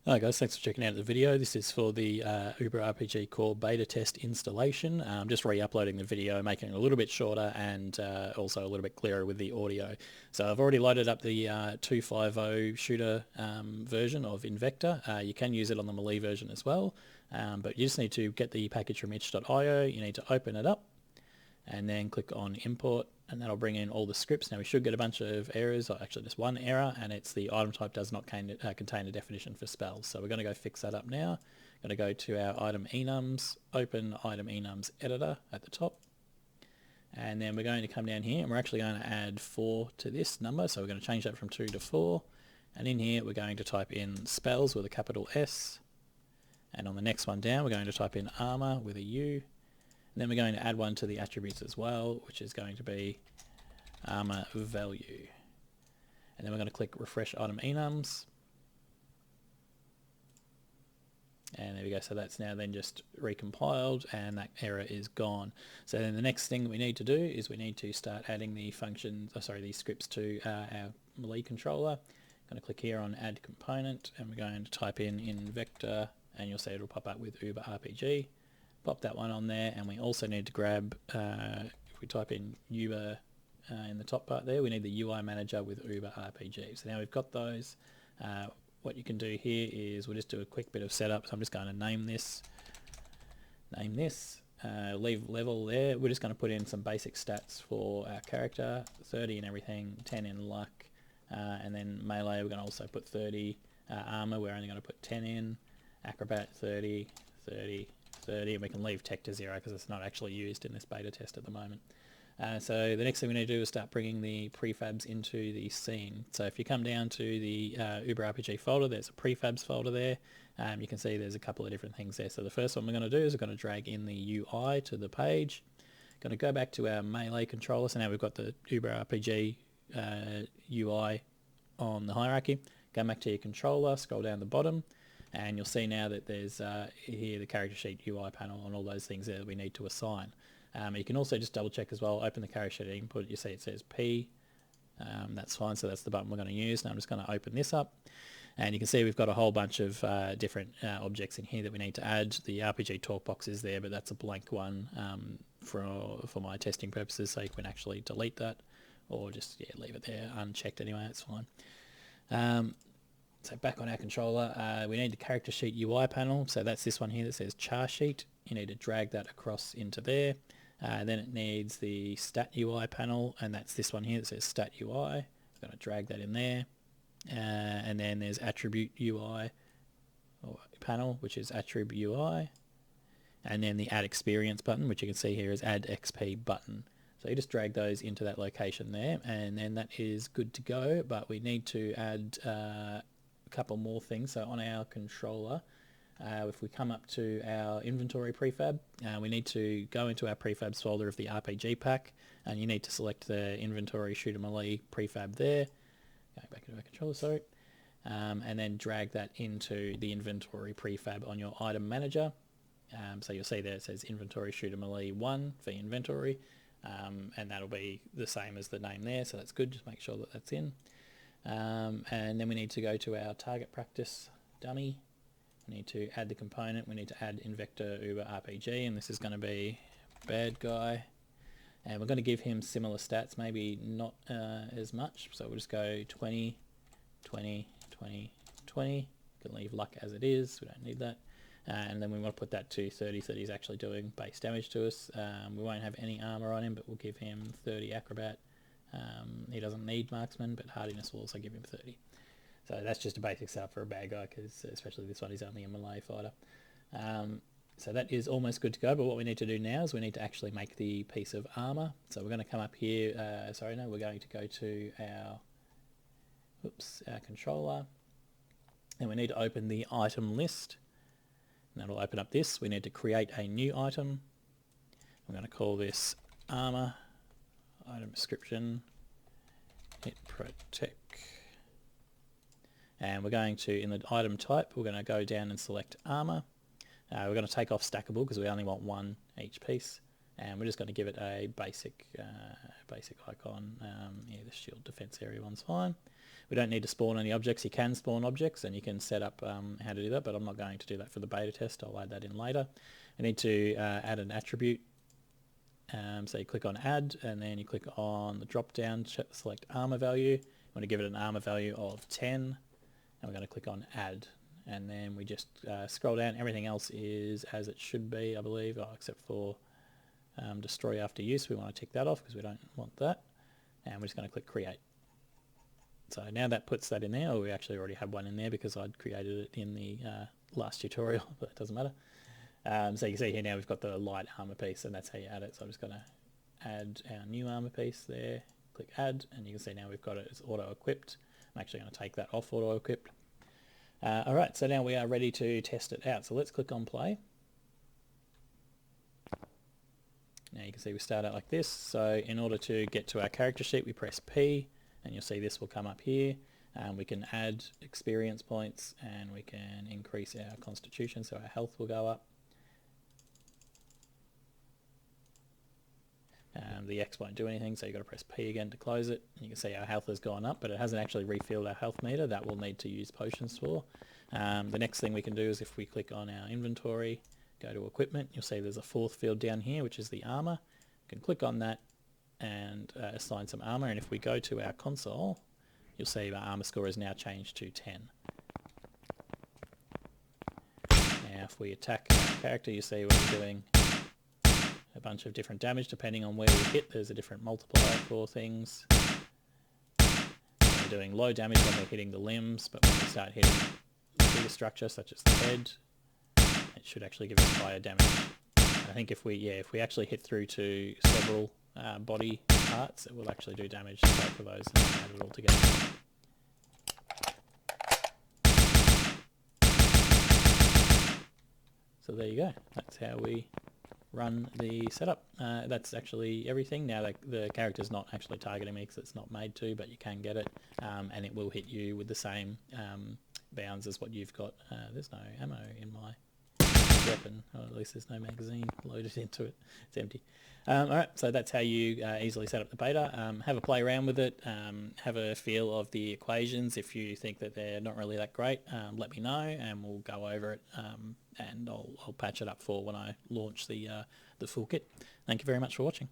Hi guys, thanks for checking out the video. This is for the UBERRPG Core beta test installation. I'm just re-uploading the video, making it a little bit shorter and also a little bit clearer with the audio. So I've already loaded up the 250 shooter version of Invector. You can use it on the Melee version as well, but you just need to get the package from itch.io. You need to open it up and then click on import, and that'll bring in all the scripts. Now we should get a bunch of errors, or actually just one error, and it's the item type does not contain a definition for spells. So we're going to go fix that up now. Going to go to our item enums, open item enums editor at the top, and then we're going to come down here and we're actually going to add 4 to this number. So we're going to change that from 2 to 4, and in here we're going to type in spells with a capital S, and on the next one down we're going to type in armor with a U. And then we're going to add one to the attributes as well, which is going to be armor value. And then we're going to click refresh item enums. And there we go. So that's now then just recompiled and that error is gone. So then the next thing we need to do is we need to start adding the functions, these scripts to our Melee controller. I'm going to click here on add component and we're going to type in Invector, and you'll see it'll pop up with UBERRPG. Pop that one on there, and we also need to grab, if we type in Uber in the top part there, we need the UI manager with UBERRPG. So now we've got those. What you can do here is we'll just do a quick bit of setup. So I'm just going to name this, leave level there. We're just going to put in some basic stats for our character, 30 and everything, 10 in luck, and then melee we're going to also put 30, armor we're only going to put 10 in, acrobat 30, 30, 30, and we can leave tech to 0 because it's not actually used in this beta test at the moment. So the next thing we need to do is start bringing the prefabs into the scene. So if you come down to the UBERRPG folder, there's a prefabs folder there. You can see there's a couple of different things there. So the first one we're going to do is we're going to drag in the UI to the page. Going to go back to our Melee controller. So now we've got the UBERRPG UI on the hierarchy. Go back to your controller, scroll down the bottom, and you'll see now that there's here the character sheet UI panel and all those things there that we need to assign. You can also just double check as well, open the character sheet input, you see it says P, that's fine, so that's the button we're going to use. Now I'm just going to open this up, and you can see we've got a whole bunch of different objects in here that we need to add. The RPG talk box is there, but that's a blank one for my testing purposes, so you can actually delete that, or just leave it there unchecked anyway, that's fine. So back on our controller, we need the character sheet UI panel. So that's this one here that says char sheet. You need to drag that across into there. Then it needs the stat UI panel, and that's this one here that says stat UI. I'm going to drag that in there. And then there's attribute UI panel, which is attribute UI. And then the add experience button, which you can see here is add XP button. So you just drag those into that location there, and then that is good to go. But we need to add a couple more things. So on our controller, if we come up to our inventory prefab, we need to go into our prefabs folder of the RPG pack, and you need to select the inventory shooter melee prefab there. Going back into our controller, sorry, and then drag that into the inventory prefab on your item manager. So you'll see there it says inventory shooter melee 1 for inventory, and that'll be the same as the name there, so that's good. Just make sure that that's in. And then we need to go to our target practice dummy. We need to add the component. We need to add Invector UBERRPG, and this is going to be bad guy. And we're going to give him similar stats, maybe not as much. So we'll just go 20, 20, 20, 20. You can leave luck as it is. We don't need that. And then we want to put that to 30 so that he's actually doing base damage to us. We won't have any armor on him, but we'll give him 30 acrobat. He doesn't need marksman, but hardiness will also give him 30. So that's just a basic setup for a bad guy, because especially this one is only a melee fighter. So that is almost good to go, but what we need to do now is we need to actually make the piece of armor. So we're going to come up here, we're going to go to our controller, and we need to open the item list, and that'll open up this. We need to create a new item. I'm going to call this armor, item description, hit protect. And we're going to, in the item type, we're going to go down and select armor. We're going to take off stackable because we only want one each piece. and we're just going to give it a basic icon. Yeah, the shield defense area one's fine. We don't need to spawn any objects. You can spawn objects, and you can set up how to do that, but I'm not going to do that for the beta test. I'll add that in later. I need to add an attribute. So you click on add, and then you click on the drop down, select armor value. You want to give it an armor value of 10, and we're going to click on add, and then we just scroll down. Everything else is as it should be, I believe, except for destroy after use. We want to tick that off because we don't want that, and we're just going to click create. So now that puts that in there. Or we actually already had one in there because I'd created it in the last tutorial, but it doesn't matter. So you can see here now we've got the light armor piece, and that's how you add it. So I'm just going to add our new armor piece there, click add, and you can see now we've got it as auto equipped. I'm actually going to take that off auto equipped. Alright, so now we are ready to test it out. So let's click on play. Now you can see we start out like this. So in order to get to our character sheet, we press P, and you'll see this will come up here. We can add experience points, and we can increase our constitution, so our health will go up. The X won't do anything, so you've got to press P again to close it. You can see our health has gone up, but it hasn't actually refilled our health meter. That we'll need to use potions for. The next thing we can do is if we click on our inventory, go to equipment, you'll see there's a fourth field down here, which is the armor. You can click on that and assign some armor, and if we go to our console, you'll see our armor score is now changed to 10. Now if we attack our character, you see we're doing a bunch of different damage depending on where we hit. There's a different multiplier for things. We're doing low damage when we're hitting the limbs, but when we start hitting the bigger structure such as the head, it should actually give us higher damage. I think if we actually hit through to several body parts, it will actually do damage to both of those and add it all together. So there you go. That's how we run the setup. That's actually everything. Now the character's not actually targeting me because it's not made to, but you can get it, and it will hit you with the same bounds as what you've got. There's no ammo in my weapon, or at least there's no magazine loaded into it. It's empty. Alright, so that's how you easily set up the beta. Have a play around with it, have a feel of the equations. If you think that they're not really that great, let me know and we'll go over it, and I'll patch it up for when I launch the full kit. Thank you very much for watching.